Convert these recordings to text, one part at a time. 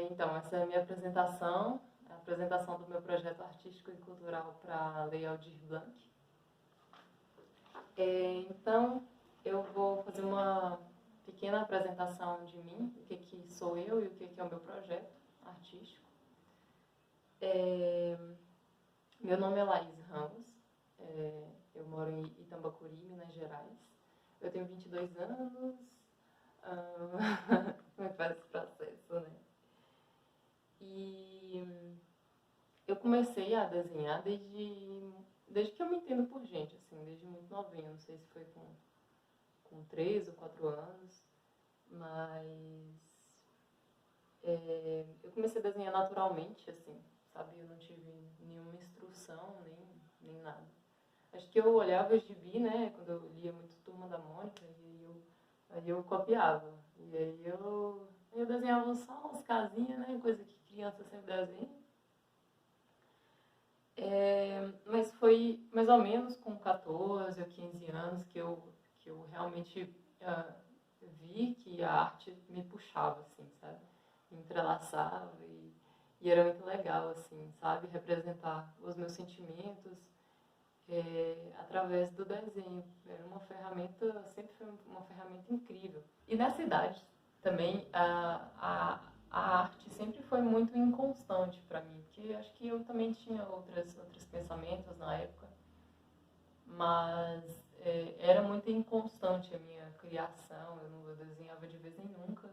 Então, essa é a minha apresentação, a apresentação do meu projeto artístico e cultural para a Lei Aldir Blanc. Então, eu vou fazer uma pequena apresentação de mim, o que sou eu e o que é o meu projeto artístico. Meu nome é Laís Ramos, eu moro em Itambacuri, Minas Gerais. Eu tenho 22 anos, como é que faz esse processo, né? E eu comecei a desenhar desde que eu me entendo por gente, assim, desde muito novinha, não sei se foi com 3 ou 4 anos, mas eu comecei a desenhar naturalmente, assim, sabe? Eu não tive nenhuma instrução, nem nada. Acho que eu olhava o gibi, né, quando eu lia muito Turma da Mônica, e aí eu copiava. E aí eu desenhava só umas casinhas, né, coisa que criança sempre desenha. Mas foi mais ou menos com 14 ou 15 anos que eu realmente vi que a arte me puxava, assim, sabe? Me entrelaçava e era muito legal, assim, sabe? Representar os meus sentimentos através do desenho. Era uma ferramenta, sempre foi uma ferramenta incrível. E nessa idade também a arte sempre foi muito inconstante para mim, porque acho que eu também tinha outros pensamentos na época, mas era muito inconstante a minha criação, eu desenhava de vez em nunca,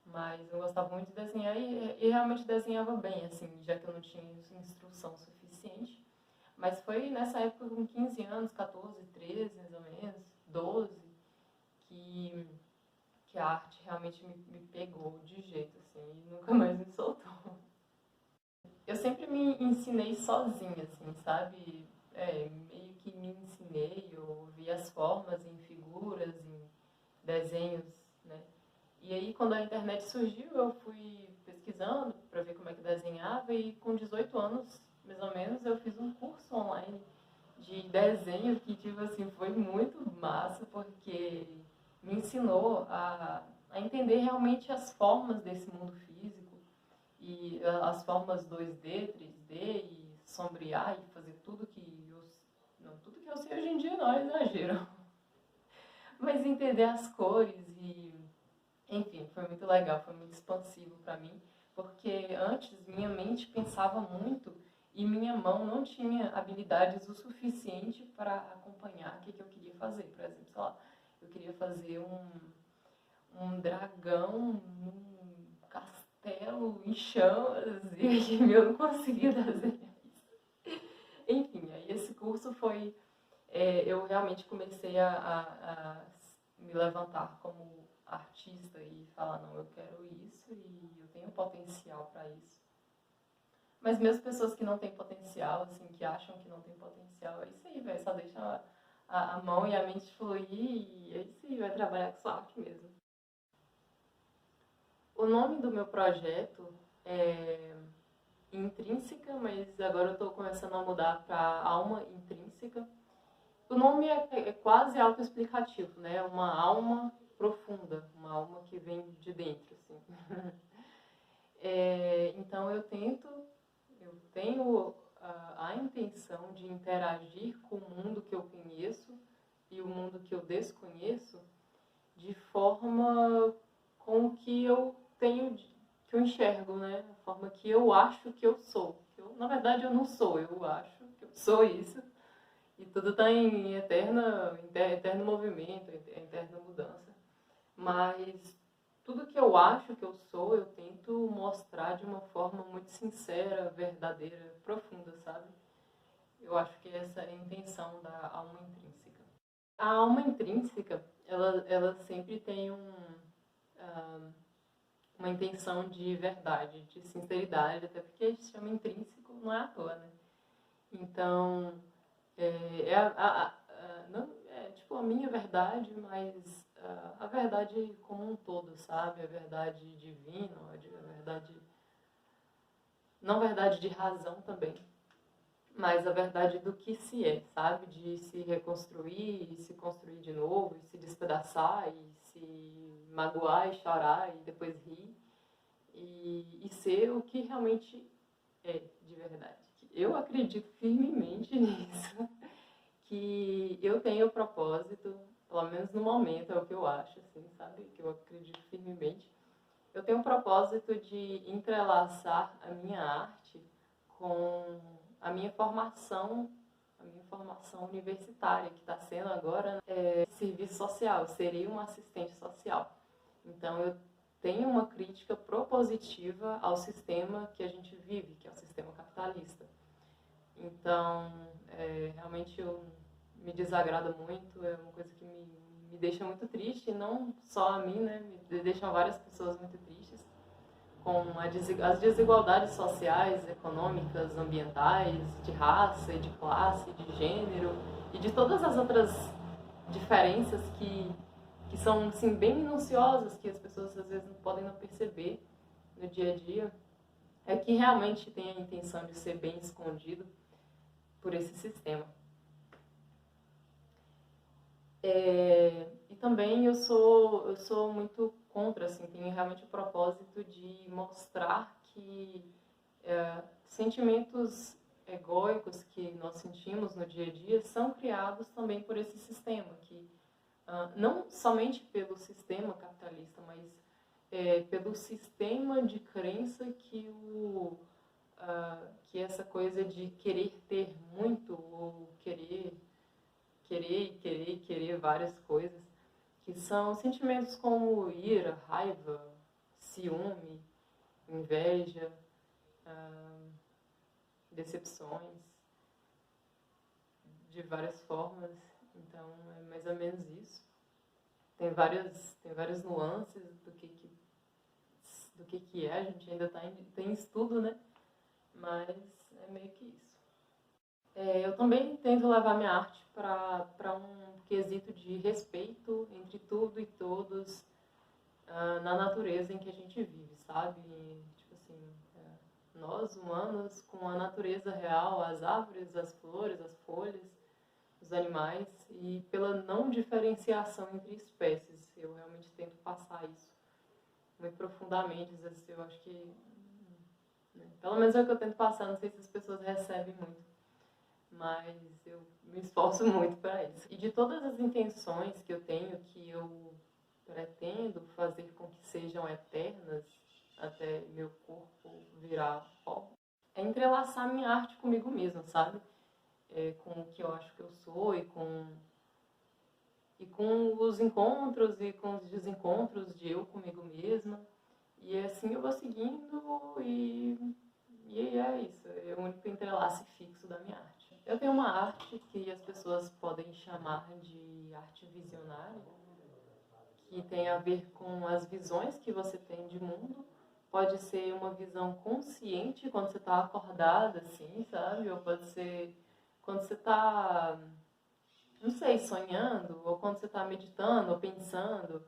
mas eu gostava muito de desenhar e realmente desenhava bem, assim, já que eu não tinha instrução suficiente. Mas foi nessa época, com 15 anos, 14, 13, mais ou menos, 12, que a arte realmente me pegou de jeito, assim, e nunca mais me soltou. Eu sempre me ensinei sozinha, assim, sabe? Meio que me ensinei, eu vi as formas em figuras, em desenhos, né? E aí, quando a internet surgiu, eu fui pesquisando para ver como é que desenhava e com 18 anos, mais ou menos, eu fiz um curso online de desenho que, tipo assim, foi muito massa, porque me ensinou a entender realmente as formas desse mundo físico e as formas 2D, 3D e sombrear e fazer tudo que eu... Não, tudo que eu sei hoje em dia não é exagero. Mas entender as cores e... Enfim, foi muito legal, foi muito expansivo para mim, porque antes minha mente pensava muito e minha mão não tinha habilidades o suficiente para acompanhar o que eu queria fazer. Por exemplo, sei lá, eu queria fazer um dragão num castelo em chamas e eu não conseguia desenhar isso. Enfim, aí esse curso foi... eu realmente comecei a me levantar como artista e falar, não, eu quero isso e eu tenho potencial para isso. Mas mesmo pessoas que não têm potencial, assim, que acham que não tem potencial, é isso aí, velho, só deixa a mão e a mente fluir e é isso aí, vai trabalhar com sua arte mesmo. O nome do meu projeto é Intrínseca, mas agora eu estou começando a mudar para Alma Intrínseca. O nome é quase autoexplicativo, né? Uma alma profunda, uma alma que vem de dentro, assim. Então eu tenho a intenção de interagir com o mundo que eu conheço e o mundo que eu desconheço de forma com que eu tenho, que eu enxergo, né? A forma que eu acho que eu sou. Na verdade eu não sou, eu acho que eu sou isso. E tudo está em eterno movimento, eterna mudança. Mas tudo que eu acho que eu sou, eu tento mostrar de uma forma muito sincera, verdadeira, profunda, sabe? Eu acho que essa é a intenção da alma intrínseca. A alma intrínseca, ela sempre tem uma intenção de verdade, de sinceridade, até porque se chama intrínseco, não é à toa, né? Então, não, tipo a minha verdade, mas a verdade como um todo, sabe? A verdade divina, a verdade, não verdade de razão também, mas a verdade do que se é, sabe? De se reconstruir, e se construir de novo, e se despedaçar, e se magoar e chorar e depois rir. e ser o que realmente é de verdade. Eu acredito firmemente nisso, que eu tenho o propósito, pelo menos no momento é o que eu acho, assim, sabe? Que eu acredito firmemente. Eu tenho o propósito de entrelaçar a minha arte com a minha formação universitária, que está sendo agora serviço social, eu seria uma assistente social. Então eu tenho uma crítica propositiva ao sistema que a gente vive, que é o sistema capitalista. Então, realmente me desagrada muito, é uma coisa que me deixa muito triste, e não só a mim, né? Me deixam várias pessoas muito tristes, com as desigualdades sociais, econômicas, ambientais, de raça, de classe, de gênero e de todas as outras diferenças que são assim, bem minuciosas, que as pessoas às vezes não podem não perceber no dia a dia, é que realmente tem a intenção de ser bem escondido por esse sistema. E também eu sou muito contra, assim, tenho realmente o propósito de mostrar que sentimentos egóicos que nós sentimos no dia a dia são criados também por esse sistema, que não somente pelo sistema capitalista, mas pelo sistema de crença que essa coisa de querer ter muito, ou querer várias coisas, que são sentimentos como ira, raiva, ciúme, inveja, decepções, de várias formas. Então é mais ou menos isso. Tem várias nuances do que é, a gente ainda está em estudo, né? Mas é meio que isso. Eu também tento levar minha arte para um quesito de respeito entre tudo e todos na natureza em que a gente vive, sabe? Tipo assim, nós humanos com a natureza real, as árvores, as flores, as folhas, os animais, e pela não diferenciação entre espécies. Eu realmente tento passar isso muito profundamente. Eu acho que, pelo menos é o que eu tento passar, não sei se as pessoas recebem muito, mas eu me esforço muito para isso. E de todas as intenções que eu tenho, que eu pretendo fazer com que sejam eternas, até meu corpo virar pó, é entrelaçar minha arte comigo mesma, sabe? Com o que eu acho que eu sou e com os encontros e com os desencontros de eu comigo mesma. E assim eu vou seguindo e é isso. É o único entrelace fixo da minha arte. Eu tenho uma arte que as pessoas podem chamar de arte visionária, que tem a ver com as visões que você tem de mundo. Pode ser uma visão consciente quando você está acordada, assim, sabe? Ou pode ser quando você está, não sei, sonhando, ou quando você está meditando ou pensando.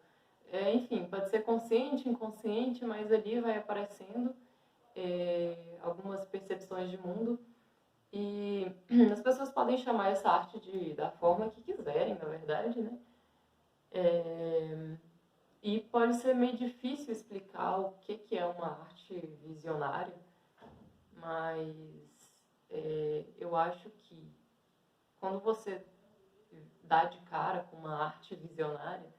Enfim, pode ser consciente, inconsciente, mas ali vai aparecendo algumas percepções de mundo. E as pessoas podem chamar essa arte da forma que quiserem, na verdade, né? E pode ser meio difícil explicar o que é uma arte visionária, mas eu acho que quando você dá de cara com uma arte visionária,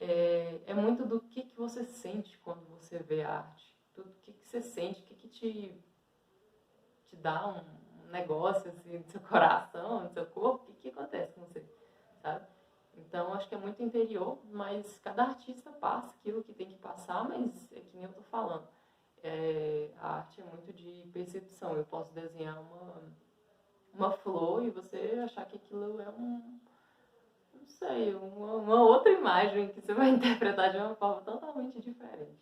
é muito do que você sente quando você vê a arte. Tudo o que você sente, o que te dá um negócio assim, no seu coração, no seu corpo, o que acontece com você, sabe? Então, acho que é muito interior, mas cada artista passa aquilo que tem que passar, mas é que nem eu tô falando. A arte é muito de percepção. Eu posso desenhar uma flor e você achar que aquilo é não sei, uma outra imagem que você vai interpretar de uma forma totalmente diferente.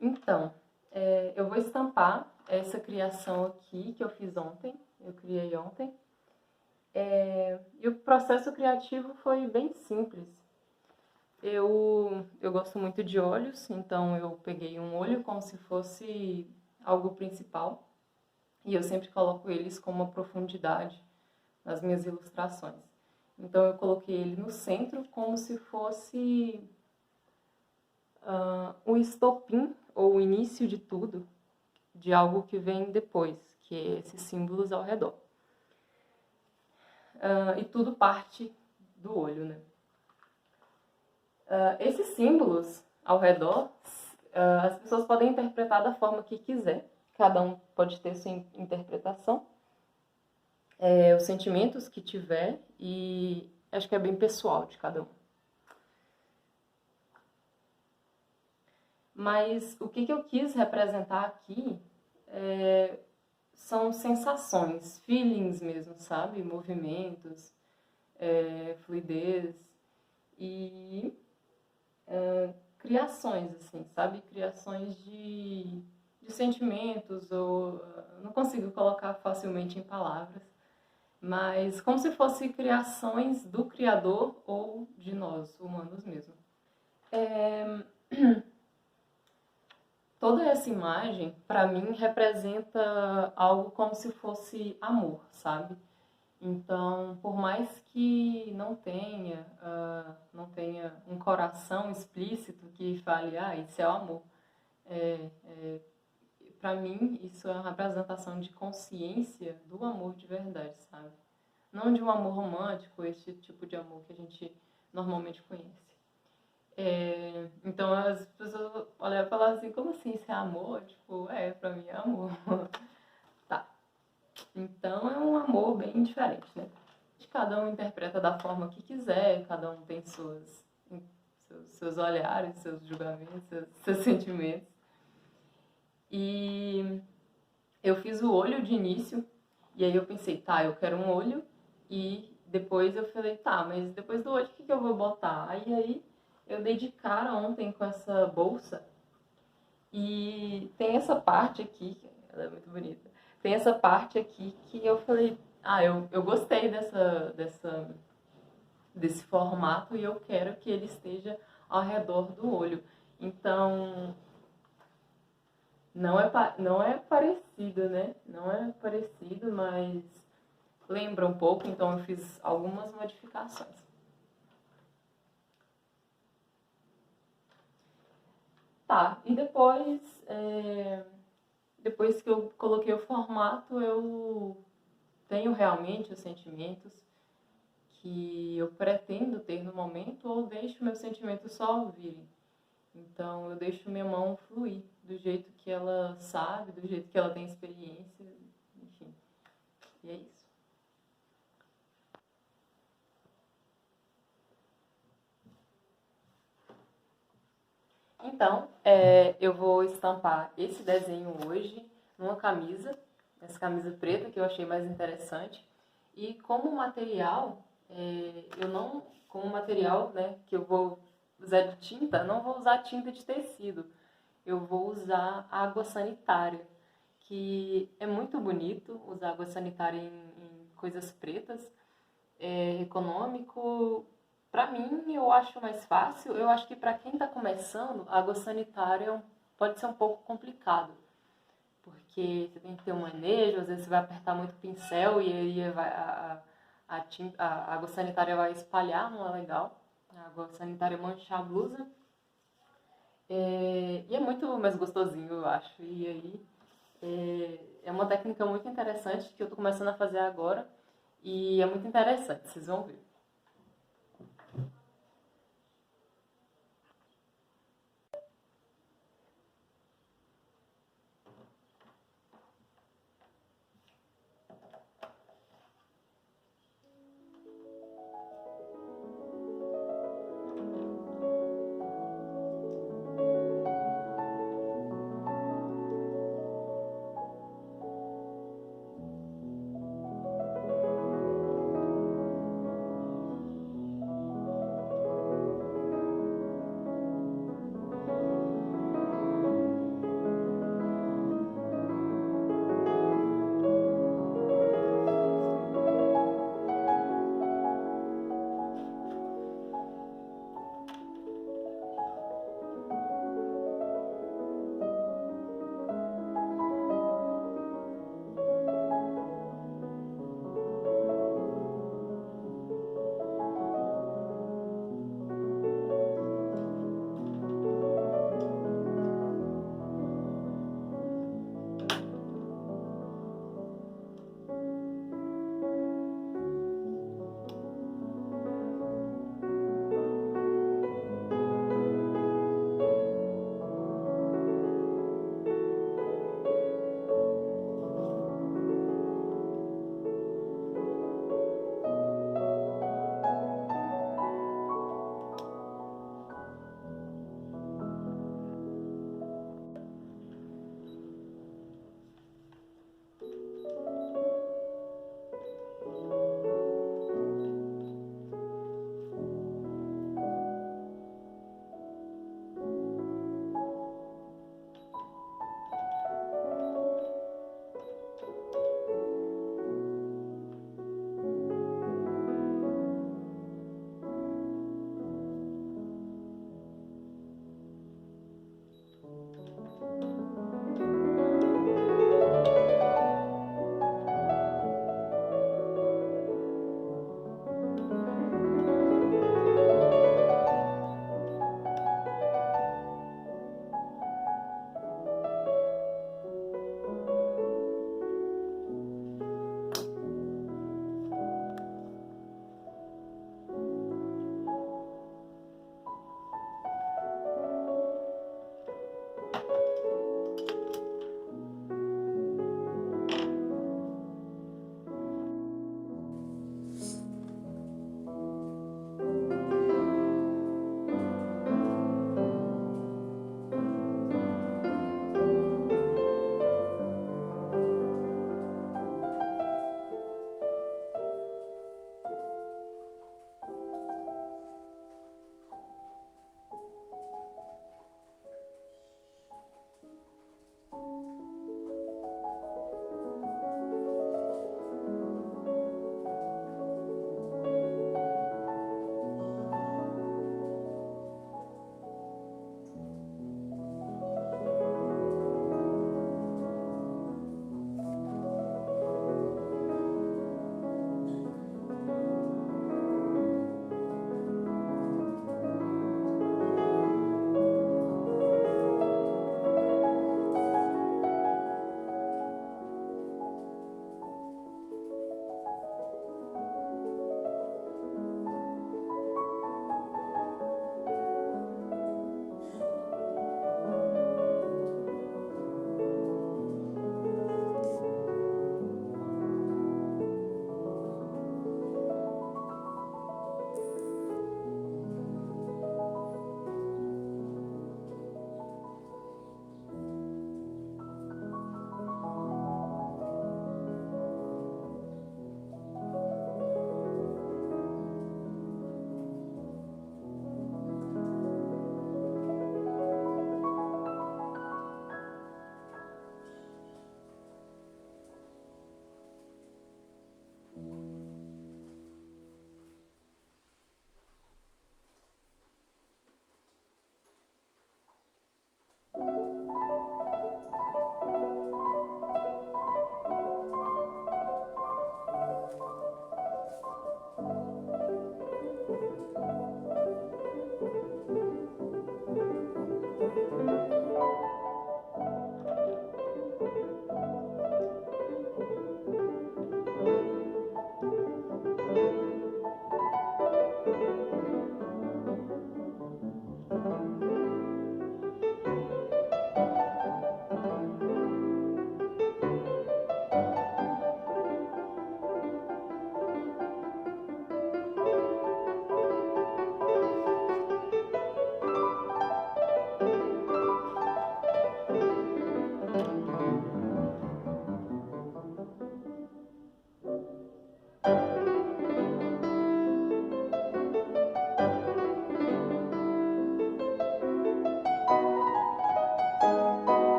Então, eu vou estampar essa criação aqui que eu fiz ontem, eu criei ontem. E o processo criativo foi bem simples. Eu gosto muito de olhos, então eu peguei um olho como se fosse algo principal e eu sempre coloco eles com uma profundidade nas minhas ilustrações. Então eu coloquei ele no centro como se fosse um estopim ou o início de tudo, de algo que vem depois, que é esses símbolos ao redor. E tudo parte do olho, né? Esses símbolos ao redor, as pessoas podem interpretar da forma que quiser, cada um pode ter sua interpretação, os sentimentos que tiver, e acho que é bem pessoal de cada um. Mas o que eu quis representar aqui são sensações, feelings mesmo, sabe? Movimentos, fluidez e criações, assim, sabe? Criações de sentimentos, ou não consigo colocar facilmente em palavras, mas como se fossem criações do Criador ou de nós, humanos mesmo. Toda essa imagem, para mim, representa algo como se fosse amor, sabe? Então, por mais que não tenha um coração explícito que fale, isso é o amor. Para mim, isso é uma representação de consciência do amor de verdade, sabe? Não de um amor romântico, esse tipo de amor que a gente normalmente conhece. Então as pessoas olham e falam assim, como assim, isso é amor? Tipo, pra mim é amor. Tá. Então é um amor bem diferente, né? Cada um interpreta da forma que quiser, cada um tem seus olhares, seus julgamentos, seus sentimentos. E eu fiz o olho de início, e aí eu pensei, eu quero um olho, e depois eu falei, mas depois do olho o que eu vou botar? Aí eu dei de cara ontem com essa bolsa, e tem essa parte aqui, ela é muito bonita, tem essa parte aqui que eu falei, eu gostei desse formato e eu quero que ele esteja ao redor do olho. Então, não é parecido, né? Não é parecido, mas lembra um pouco, então eu fiz algumas modificações. E depois que eu coloquei o formato, eu tenho realmente os sentimentos que eu pretendo ter no momento, ou deixo meus sentimentos só virem. Então eu deixo minha mão fluir do jeito que ela sabe, do jeito que ela tem experiência, enfim. E é isso. Então, eu vou estampar esse desenho hoje numa camisa, essa camisa preta que eu achei mais interessante. E como material, como material, né, que eu vou usar de tinta, não vou usar tinta de tecido. Eu vou usar água sanitária, que é muito bonito usar água sanitária em coisas pretas. É econômico. Para mim, eu acho mais fácil. Eu acho que para quem está começando, a água sanitária pode ser um pouco complicado, porque você tem que ter um manejo, às vezes você vai apertar muito o pincel e aí a água sanitária vai espalhar, não é legal. A água sanitária mancha a blusa. E é muito mais gostosinho, eu acho. E aí é uma técnica muito interessante que eu estou começando a fazer agora. E é muito interessante, vocês vão ver.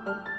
Tchau.